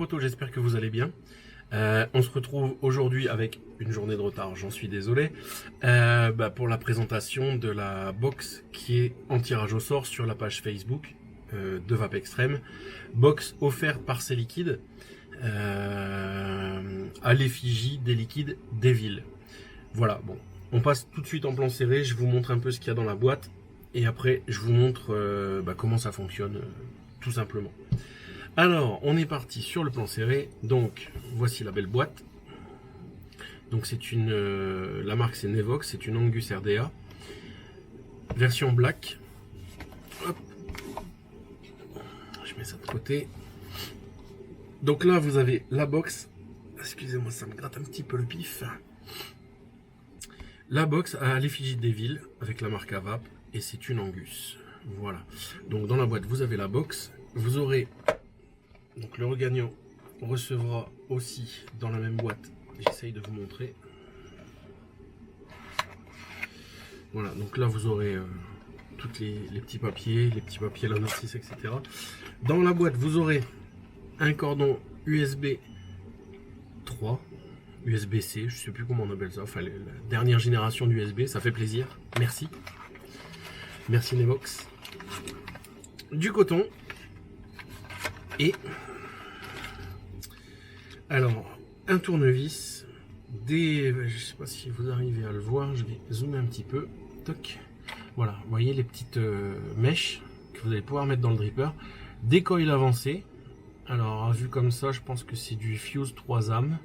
potos, j'espère que vous allez bien. On se retrouve aujourd'hui avec une journée de retard, j'en suis désolé, pour la présentation de la box qui est en tirage au sort sur la page Facebook de Vape Extrême. Box offerte par ces liquides à l'effigie des liquides Devil. Voilà, bon, on passe tout de suite en plan serré, je vous montre un peu ce qu'il y a dans la boîte et après je vous montre comment ça fonctionne tout simplement. Alors, on est parti sur le plan serré. Donc, voici la belle boîte. Donc, c'est une, la marque c'est Nevox, c'est une Angus RDA, version black. Hop. Je mets ça de côté. Donc là, vous avez la box. Excusez-moi, ça me gratte un petit peu le pif. La box à l'effigie Devil avec la marque Vape et c'est une Angus. Voilà. Donc, dans la boîte, vous avez la box. Vous aurez donc le regagnant recevra aussi dans la même boîte, j'essaye de vous montrer. Voilà, donc là vous aurez tous les petits papiers, la notice, etc. Dans la boîte vous aurez un cordon USB 3, USB-C, je sais plus comment on appelle ça, enfin la dernière génération d'USB, ça fait plaisir, merci. Merci Nevox. Du coton et alors, un tournevis, je ne sais pas si vous arrivez à le voir, je vais zoomer un petit peu. Toc. Voilà, vous voyez les petites mèches que vous allez pouvoir mettre dans le dripper. Des coils avancés. Alors, vu comme ça, je pense que c'est du Fuse 3 âmes.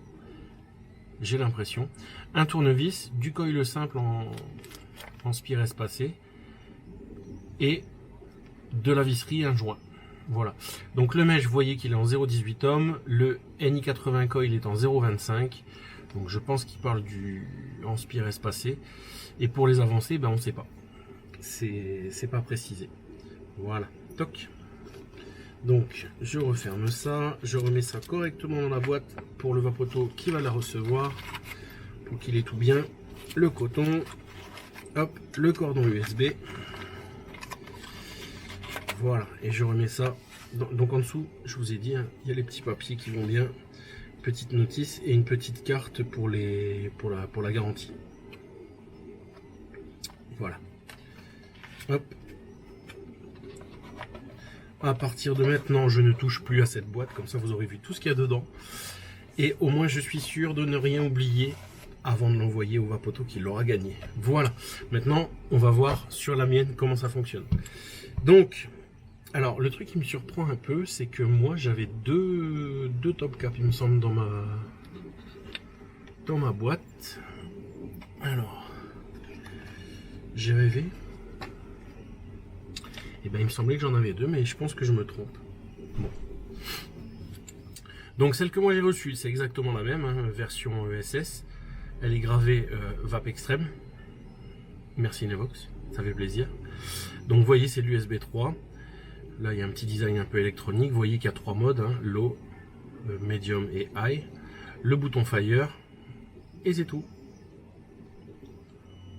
J'ai l'impression. Un tournevis, du coil simple en spire espacé. Et de la visserie, un joint. Voilà, donc le mesh, vous voyez qu'il est en 0,18 ohms, le NI80 coil est en 0,25, donc je pense qu'il parle en spire espacé, et pour les avancées, on ne sait pas, c'est pas précisé. Voilà, toc. Donc je referme ça, je remets ça correctement dans la boîte pour le vapoto qui va la recevoir, pour qu'il ait tout bien, le coton, hop, le cordon USB. Voilà, et je remets ça. Donc en dessous, je vous ai dit, hein, il y a les petits papiers qui vont bien. Petite notice et une petite carte pour la garantie. Voilà. Hop. À partir de maintenant, je ne touche plus à cette boîte. Comme ça, vous aurez vu tout ce qu'il y a dedans. Et au moins, je suis sûr de ne rien oublier avant de l'envoyer au vapoto qui l'aura gagné. Voilà. Maintenant, on va voir sur la mienne comment ça fonctionne. Donc... alors, le truc qui me surprend un peu, c'est que moi, j'avais deux top caps, il me semble, dans ma boîte. Alors, j'ai rêvé. Et il me semblait que j'en avais deux, mais je pense que je me trompe. Bon. Donc, celle que moi j'ai reçue, c'est exactement la même, hein, version ESS. Elle est gravée Vape Extrême. Merci Nevox, ça fait plaisir. Donc, vous voyez, c'est l'USB 3. Là, il y a un petit design un peu électronique. Vous voyez qu'il y a 3 modes, hein, low, medium et high. Le bouton fire. Et c'est tout.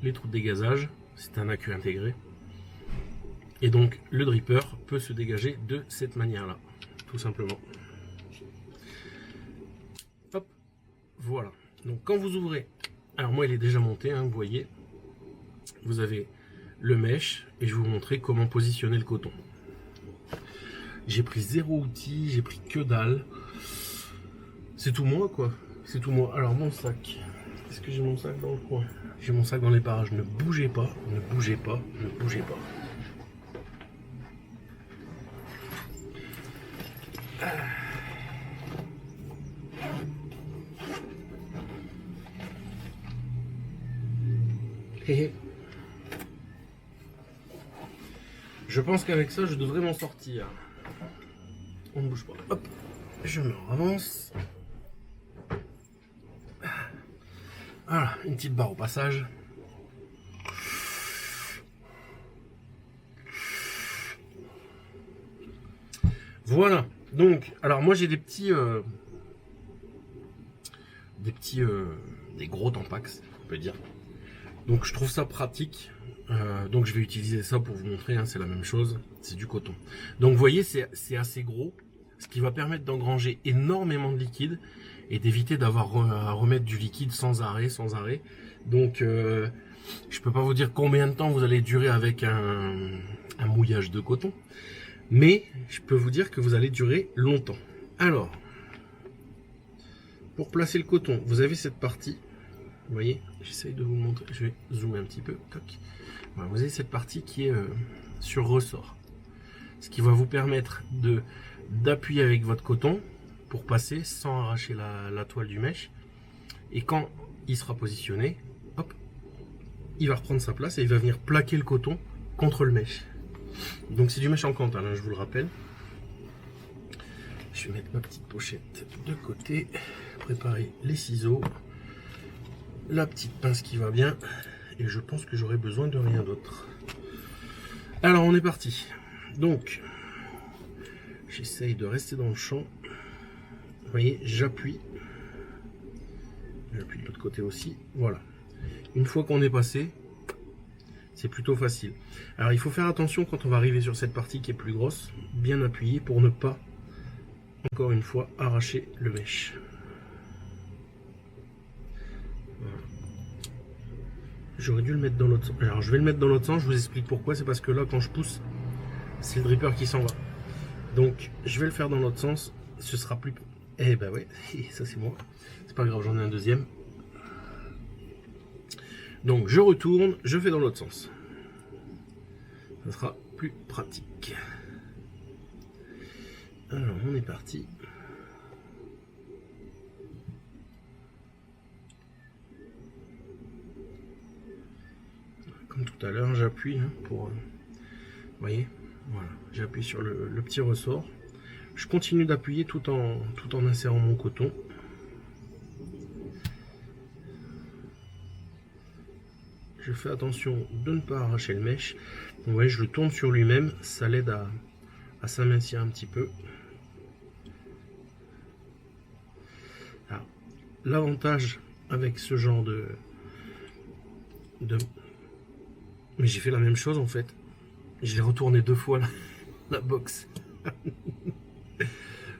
Les trous de dégazage. C'est un accu intégré. Et donc, le dripper peut se dégager de cette manière-là. Tout simplement. Hop. Voilà. Donc, quand vous ouvrez... alors, moi, il est déjà monté, hein, vous voyez. Vous avez le mesh. Et je vais vous montrer comment positionner le coton. J'ai pris 0 outil, j'ai pris que dalle. C'est tout moi quoi. C'est tout moi. Alors mon sac. Est-ce que j'ai mon sac dans le coin? J'ai mon sac dans les parages. Ne bougez pas, ne bougez pas, ne bougez pas. Je pense qu'avec ça, je devrais m'en sortir. On ne bouge pas. Hop, je me avance. Voilà, une petite barre au passage. Voilà. Donc, alors moi j'ai des gros Tampax, on peut dire. Donc je trouve ça pratique. Donc je vais utiliser ça pour vous montrer, hein, c'est la même chose, c'est du coton. Donc vous voyez, c'est assez gros. ce qui va permettre d'engranger énormément de liquide et d'éviter d'avoir à remettre du liquide sans arrêt. Donc je peux pas vous dire combien de temps vous allez durer avec un mouillage de coton, mais je peux vous dire que vous allez durer longtemps. Alors, pour placer le coton, vous avez cette partie, vous voyez, j'essaye de vous montrer, je vais zoomer un petit peu, toc. Voilà, vous avez cette partie qui est sur ressort, ce qui va vous permettre d'appuyer avec votre coton pour passer sans arracher la toile du mèche, et quand il sera positionné, hop, il va reprendre sa place et il va venir plaquer le coton contre le mèche. Donc c'est du mèche en cantal, hein, je vous le rappelle. Je vais mettre ma petite pochette de côté, préparer les ciseaux, la petite pince qui va bien, et je pense que j'aurai besoin de rien d'autre. Alors on est parti. Donc j'essaye de rester dans le champ. Vous voyez, j'appuie de l'autre côté aussi. Voilà. Une fois qu'on est passé, c'est plutôt facile. Alors il faut faire attention quand on va arriver sur cette partie qui est plus grosse, bien appuyer pour ne pas, encore une fois, arracher le mèche. Voilà. J'aurais dû le mettre dans l'autre sens. Alors je vais le mettre dans l'autre sens, je vous explique pourquoi. C'est parce que là, quand je pousse, c'est le dripper qui s'en va. Donc je vais le faire dans l'autre sens, ce sera plus... Eh ben ouais, ça c'est moi. C'est pas grave, j'en ai un deuxième. Donc je retourne, je fais dans l'autre sens. Ça sera plus pratique. Alors on est parti. Comme tout à l'heure, j'appuie pour... Vous voyez, voilà, j'appuie sur le petit ressort. Je continue d'appuyer tout en insérant mon coton. Je fais attention de ne pas arracher le mèche. Vous voyez, je le tourne sur lui-même, ça l'aide à s'amincir un petit peu. L'avantage avec ce genre de... Mais j'ai fait la même chose en fait. Je l'ai retourné 2 fois la box.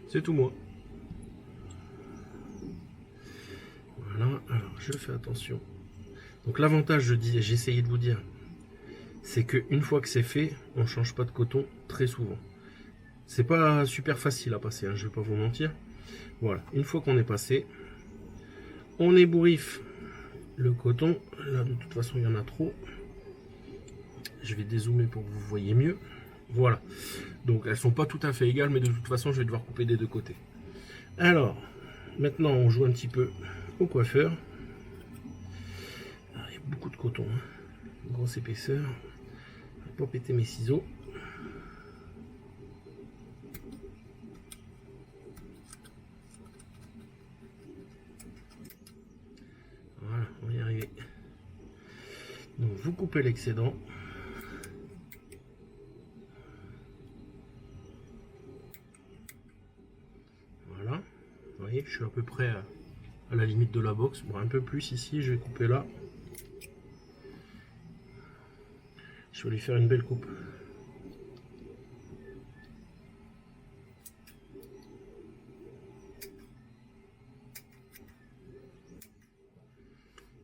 C'est tout moi. Voilà, alors je fais attention. Donc l'avantage, j'ai essayé de vous dire, c'est qu'une fois que c'est fait, on ne change pas de coton très souvent. C'est pas super facile à passer, hein, je ne vais pas vous mentir. Voilà, une fois qu'on est passé, on ébouriffe le coton. Là de toute façon il y en a trop. Je vais dézoomer pour que vous voyez mieux. Voilà, donc elles sont pas tout à fait égales, mais de toute façon je vais devoir couper des deux côtés. Alors, maintenant on joue un petit peu au coiffeur. Alors, il y a beaucoup de coton, hein. Grosse épaisseur. Je vais pas péter mes ciseaux. Voilà, on va y arriver. Donc vous coupez l'excédent. Voilà, vous voyez, je suis à peu près à la limite de la box. Bon, un peu plus ici, je vais couper là. Je vais lui faire une belle coupe.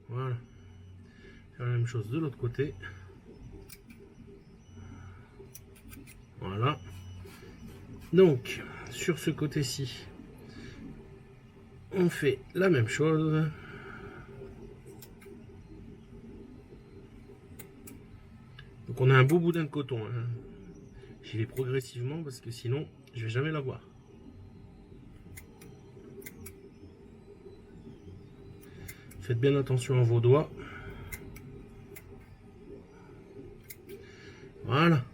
Voilà. Faire la même chose de l'autre côté. Voilà. Donc, sur ce côté-ci, on fait la même chose. Donc on a un beau boudin de coton, hein. J'y vais progressivement parce que sinon je vais jamais l'avoir. Faites bien attention à vos doigts. Voilà.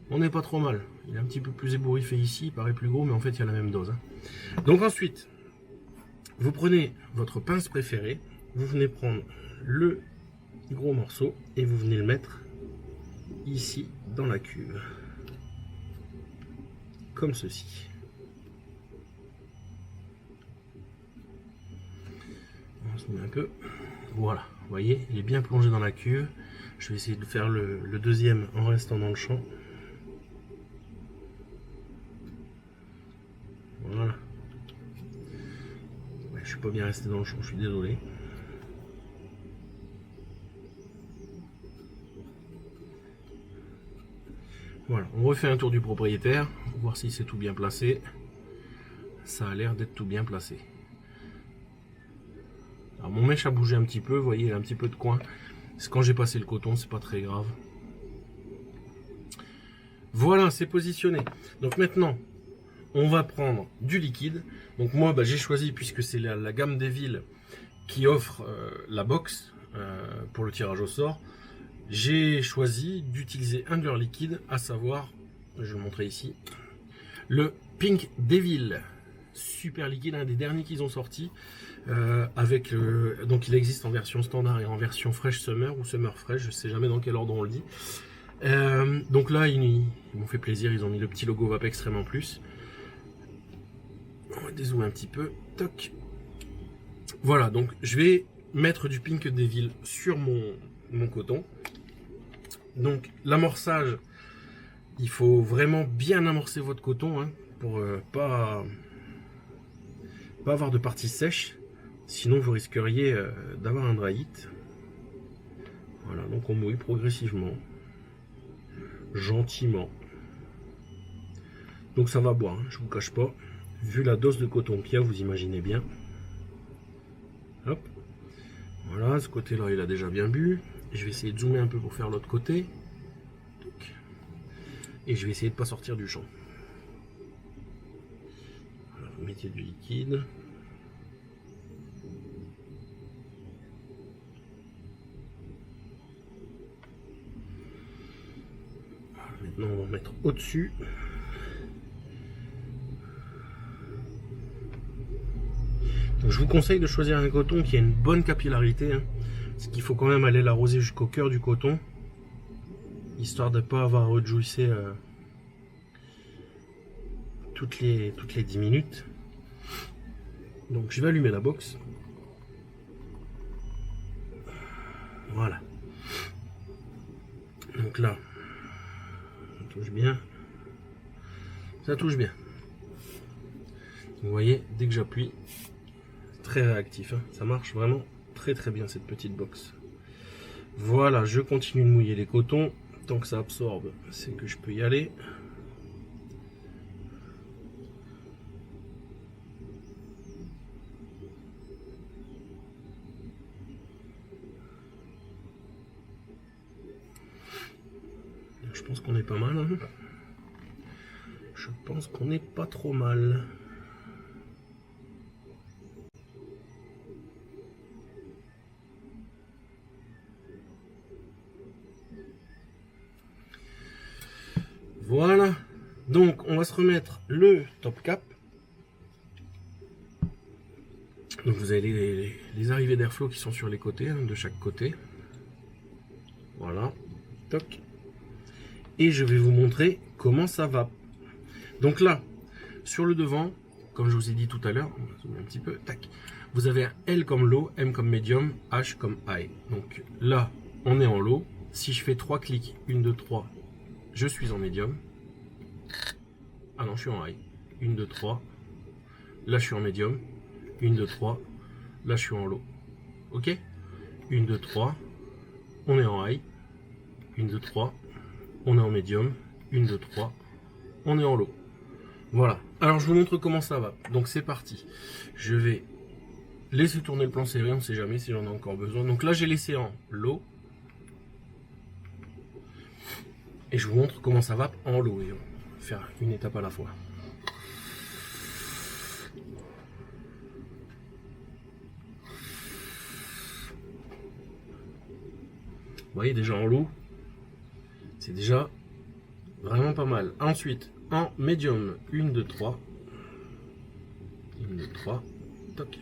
On n'est pas trop mal. Il est un petit peu plus ébouriffé ici, il paraît plus gros, mais en fait il y a la même dose, hein. Donc ensuite, vous prenez votre pince préférée, vous venez prendre le gros morceau et vous venez le mettre ici dans la cuve, comme ceci. On se met un peu. Voilà, vous voyez, il est bien plongé dans la cuve. Je vais essayer de faire le deuxième en restant dans le champ. pas bien resté dans le champ, je suis désolé. Voilà, on refait un tour du propriétaire, voir si c'est tout bien placé. Ça a l'air d'être tout bien placé. Alors mon mèche a bougé un petit peu, vous voyez, il a un petit peu de coin. C'est quand j'ai passé le coton, c'est pas très grave. Voilà, c'est positionné. Donc maintenant, on va prendre du liquide. Donc moi, bah, j'ai choisi, puisque c'est la gamme Devil qui offre la box pour le tirage au sort, j'ai choisi d'utiliser un de leurs liquides, à savoir, je vais vous montrer ici, le Pink Devil. Super liquide, un des derniers qu'ils ont sorti. Donc il existe en version standard et en version Fresh Summer ou Summer Fresh, je ne sais jamais dans quel ordre on le dit. Donc là, ils m'ont fait plaisir, ils ont mis le petit logo Vape Extrême en plus. On va dézoomer un petit peu. Toc. Voilà, donc je vais mettre du Pink Devil sur mon coton. Donc l'amorçage, il faut vraiment bien amorcer votre coton hein, pour pas avoir de partie sèche. Sinon vous risqueriez d'avoir un dry hit. Voilà, donc on mouille progressivement. Gentiment. Donc ça va boire, hein, je vous cache pas. Vu la dose de coton qu'il y a, vous imaginez bien. Hop. Voilà, ce côté-là, il a déjà bien bu. Je vais essayer de zoomer un peu pour faire l'autre côté. Et je vais essayer de ne pas sortir du champ. Voilà, vous mettez du liquide. Voilà, maintenant, on va en mettre au-dessus. Donc, je vous conseille de choisir un coton qui a une bonne capillarité. Hein, parce qu'il faut quand même aller l'arroser jusqu'au cœur du coton. Histoire de ne pas avoir à rejuicer toutes les 10 minutes. Donc je vais allumer la box. Voilà. Donc là, ça touche bien. Ça touche bien. Vous voyez, dès que j'appuie, très réactif. Hein. Ça marche vraiment très très bien cette petite box. Voilà, je continue de mouiller les cotons. Tant que ça absorbe, c'est que je peux y aller. Je pense qu'on est pas mal. Hein. Je pense qu'on n'est pas trop mal. Voilà. Donc on va se remettre le top cap. Donc vous avez les arrivées d'airflow qui sont sur les côtés, hein, de chaque côté. Voilà. Toc. Et je vais vous montrer comment ça va. Donc là, sur le devant, comme je vous ai dit tout à l'heure, on va zoomer un petit peu, tac. Vous avez un L comme low, M comme medium, H comme high. Donc là, on est en low. Si je fais 3 clics, 1, 2, 3, je suis en medium. Ah non, je suis en high. 1, 2, 3. Là, je suis en medium. 1, 2, 3. Là, je suis en low. Ok? 1, 2, 3. On est en high. 1, 2, 3. On est en medium. 1, 2, 3. On est en low. Voilà. Alors, je vous montre comment ça va. Donc, c'est parti. Je vais laisser tourner le plan serré. On ne sait jamais si j'en ai encore besoin. Donc là, j'ai laissé en low. Et je vous montre comment ça va en low. Et on va faire une étape à la fois. Vous voyez, déjà en low, c'est déjà vraiment pas mal. Ensuite, en médium, 1, 2, 3. 1, 2, 3. Toc.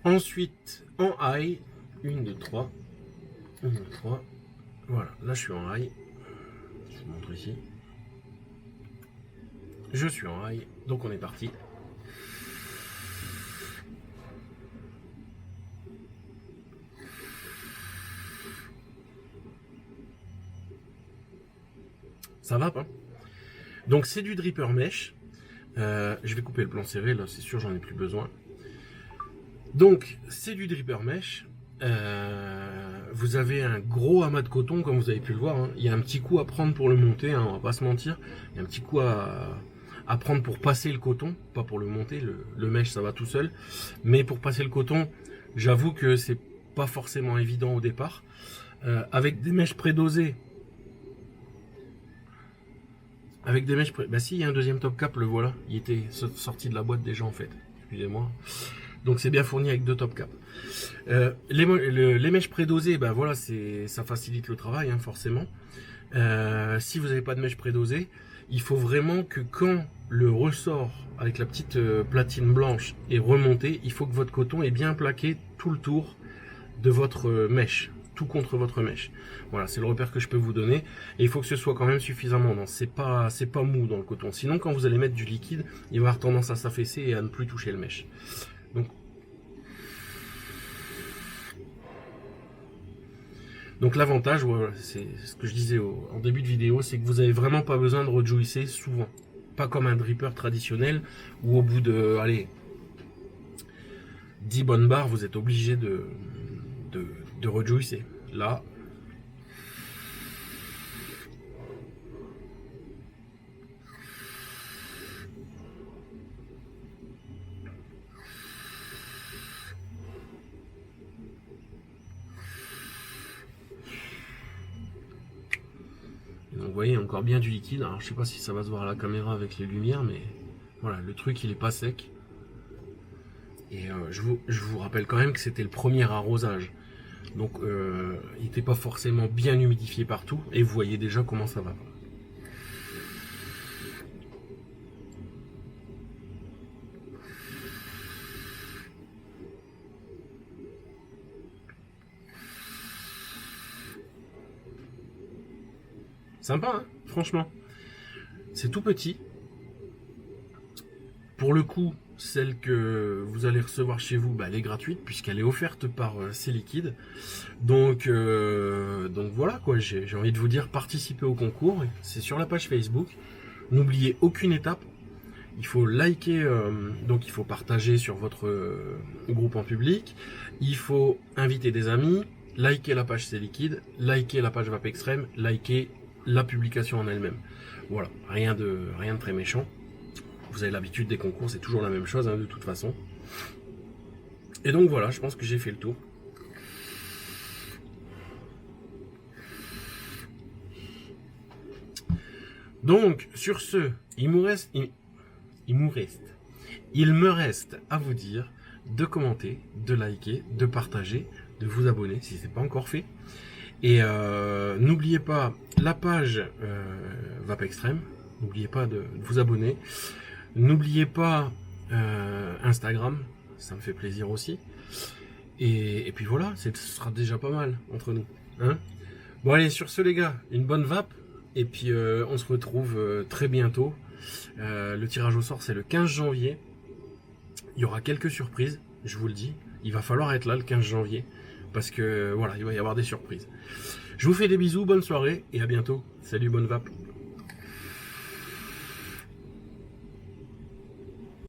Ensuite, en high, 1, 2, 3. 1, 2, 3. Voilà, là je suis en high. Je vous montre ici. Je suis en high, donc on est parti. Ça va pas. Donc c'est du dripper mesh. Je vais couper le plan serré, là c'est sûr j'en ai plus besoin. Donc c'est du dripper mesh. Vous avez un gros amas de coton comme vous avez pu le voir, hein. Il y a un petit coup à prendre pour le monter, hein, on va pas se mentir. Il y a un petit coup à prendre pour passer le coton, pas pour le monter, le mesh ça va tout seul. Mais pour passer le coton, j'avoue que c'est pas forcément évident au départ. Avec des mèches prédosées, bah si, il y a un deuxième top cap, le voilà, il était sorti de la boîte déjà en fait, excusez-moi. Donc c'est bien fourni avec 2 top cap. Les mèches prédosées, bah voilà, ça facilite le travail, hein, forcément. Si vous n'avez pas de mèche prédosée, il faut vraiment que quand le ressort avec la petite platine blanche est remonté, il faut que votre coton est bien plaqué tout le tour de votre mèche, tout contre votre mèche. Voilà, c'est le repère que je peux vous donner. Et il faut que ce soit quand même suffisamment dense. C'est pas mou dans le coton. Sinon, quand vous allez mettre du liquide, il va avoir tendance à s'affaisser et à ne plus toucher le mèche. Donc l'avantage, voilà, c'est ce que je disais en début de vidéo, c'est que vous n'avez vraiment pas besoin de rejuicer souvent. Pas comme un dripper traditionnel où au bout de, allez, 10 bonnes barres, vous êtes obligé de rejuicer. Là, donc vous voyez encore bien du liquide. Alors je sais pas si ça va se voir à la caméra avec les lumières, mais voilà, le truc il est pas sec. Et je vous rappelle quand même que c'était le premier arrosage. Donc il n'était pas forcément bien humidifié partout. Et vous voyez déjà comment ça va. Sympa, hein, franchement. C'est tout petit. Pour le coup, celle que vous allez recevoir chez vous, bah, elle est gratuite puisqu'elle est offerte par C'est Liquide. Donc voilà quoi, j'ai envie de vous dire, participez au concours. C'est sur la page Facebook. N'oubliez aucune étape. Il faut liker, donc il faut partager sur votre groupe en public. Il faut inviter des amis, liker la page C'est Liquide, liker la page Vape Extrême, liker la publication en elle-même. Voilà, rien de très méchant. Vous avez l'habitude des concours, c'est toujours la même chose, hein, de toute façon. Et donc voilà, je pense que j'ai fait le tour. Donc, sur ce, il me reste à vous dire de commenter, de liker, de partager, de vous abonner si ce n'est pas encore fait. Et n'oubliez pas la page Vape Extrême, n'oubliez pas de vous abonner. N'oubliez pas Instagram, ça me fait plaisir aussi. Et puis voilà, ce sera déjà pas mal entre nous. Hein, bon allez, sur ce les gars, une bonne vape. Et puis on se retrouve très bientôt. Le tirage au sort c'est le 15 janvier. Il y aura quelques surprises, je vous le dis. Il va falloir être là le 15 janvier. Parce que voilà, il va y avoir des surprises. Je vous fais des bisous, bonne soirée et à bientôt. Salut, bonne vape.